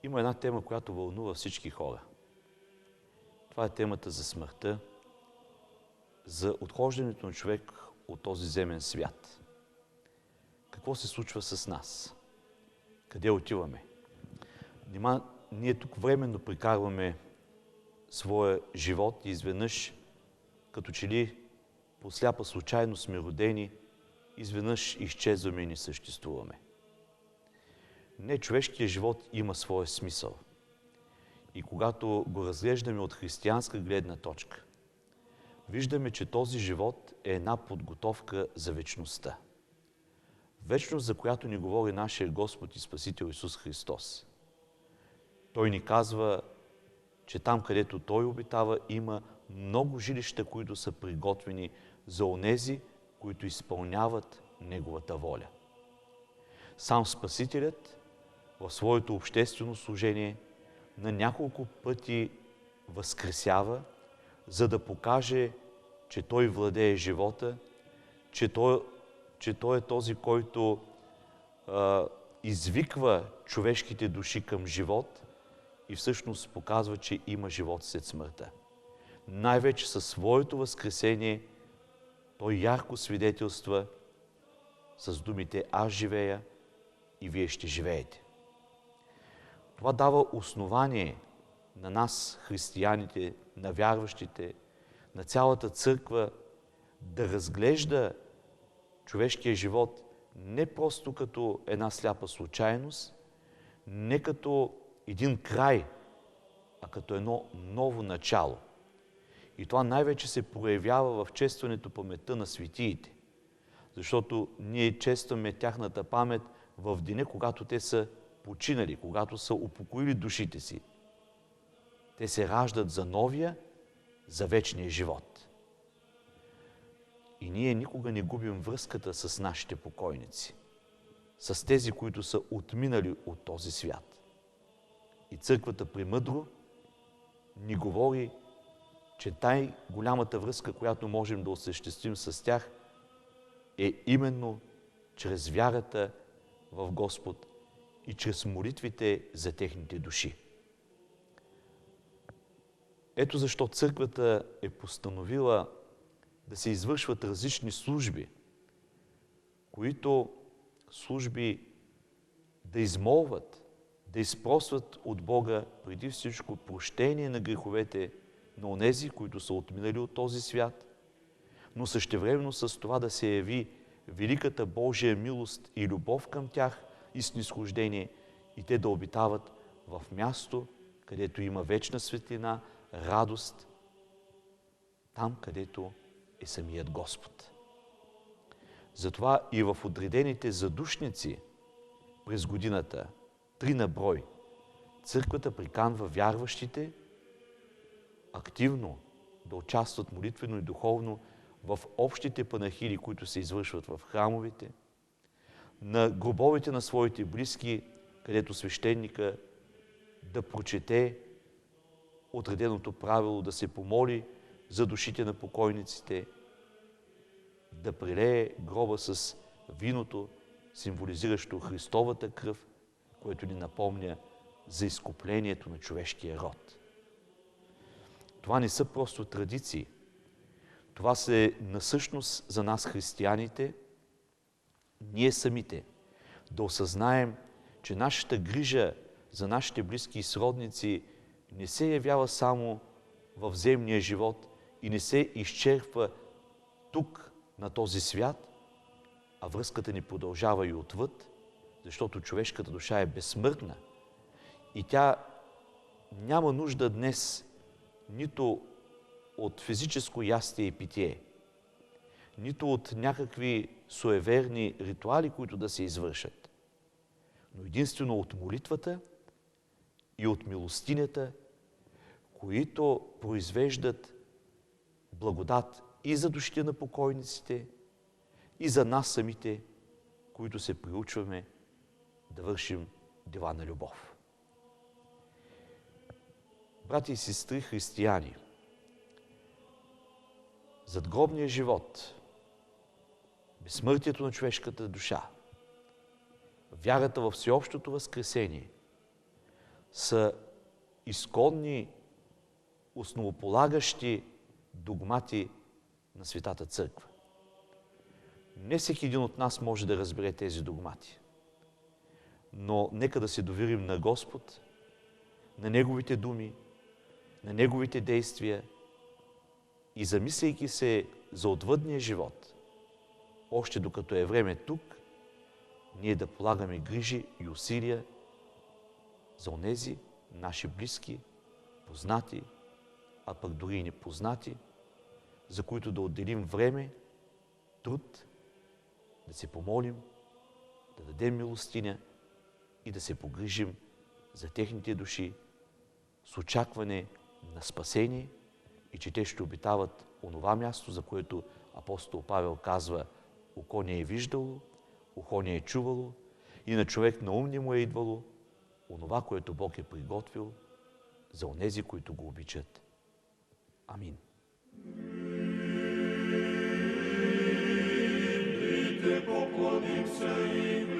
Има една тема, която вълнува всички хора. Това е темата за смъртта, за отхождането на човек от този земен свят. Какво се случва с нас? Къде отиваме? Нима ние тук временно прекарваме своя живот и изведнъж, като че ли по сляпа случайно сме родени, изведнъж изчезваме и не съществуваме. Не, човешкият живот има своя смисъл. И когато го разглеждаме от християнска гледна точка, виждаме, че този живот е една подготовка за вечността. Вечност, за която ни говори нашия Господ и Спасител Исус Христос. Той ни казва, че там, където Той обитава, има много жилища, които са приготвени за онези, които изпълняват Неговата воля. Сам Спасителят в своето обществено служение на няколко пъти възкресява, за да покаже, че Той владее живота, че Той е този, който извиква човешките души към живот и всъщност показва, че има живот след смъртта. Най-вече със своето възкресение Той ярко свидетелства с думите «Аз живея и вие ще живеете». Това дава основание на нас, християните, на вярващите, на цялата църква да разглежда човешкия живот не просто като една сляпа случайност, не като един край, а като едно ново начало. И това най-вече се проявява в честването паметта на светиите, защото ние честваме тяхната памет в деня, когато те са починали, когато са упокоили душите си. Те се раждат за новия, за вечния живот. И ние никога не губим връзката с нашите покойници, с тези, които са отминали от този свят. И църквата премъдро ни говори, че голямата връзка, която можем да осъществим с тях, е именно чрез вярата в Господ и чрез молитвите за техните души. Ето защо църквата е постановила да се извършват различни служби, които служби да измолват, да изпросват от Бога преди всичко прощение на греховете на онези, които са отминали от този свят, но същевременно с това да се яви великата Божия милост и любов към тях и снизхождение и те да обитават в място, където има вечна светлина, радост, там, където е самият Господ. Затова и в отредените задушници през годината, 3 на брой, църквата приканва вярващите активно да участват молитвено и духовно в общите панахиди, които се извършват в храмовете, на гробовете на своите близки, където свещеника да прочете отреденото правило, да се помоли за душите на покойниците, да прелее гроба с виното, символизиращо Христовата кръв, което ни напомня за изкуплението на човешкия род. Това не са просто традиции. Това е насъщност за нас, християните, ние самите, да осъзнаем, че нашата грижа за нашите близки и сродници не се явява само в земния живот и не се изчерпва тук, на този свят, а връзката ни продължава и отвъд, защото човешката душа е безсмъртна и тя няма нужда днес нито от физическо ястие и питие, нито от някакви суеверни ритуали, които да се извършат, но единствено от молитвата и от милостинята, които произвеждат благодат и за душите на покойниците, и за нас самите, които се приучваме да вършим дела на любов. Брати и сестри християни, задгробният живот, безсмъртието на човешката душа, вярата във всеобщото възкресение са изконни, основополагащи догмати на Светата Църква. Не всеки един от нас може да разбере тези догмати, но нека да се доверим на Господ, на Неговите думи, на Неговите действия и замисляйки се за отвъдния живот, още докато е време тук, ние да полагаме грижи и усилия за онези наши близки, познати, а пък дори и непознати, за които да отделим време, труд, да се помолим, да дадем милостиня и да се погрижим за техните души с очакване на спасение и че те ще обитават онова място, за което апостол Павел казва: око не е виждало, ухо не е чувало и на човек на ум не му е идвало онова, което Бог е приготвил за онези, които го обичат. Амин. Поклонимся им.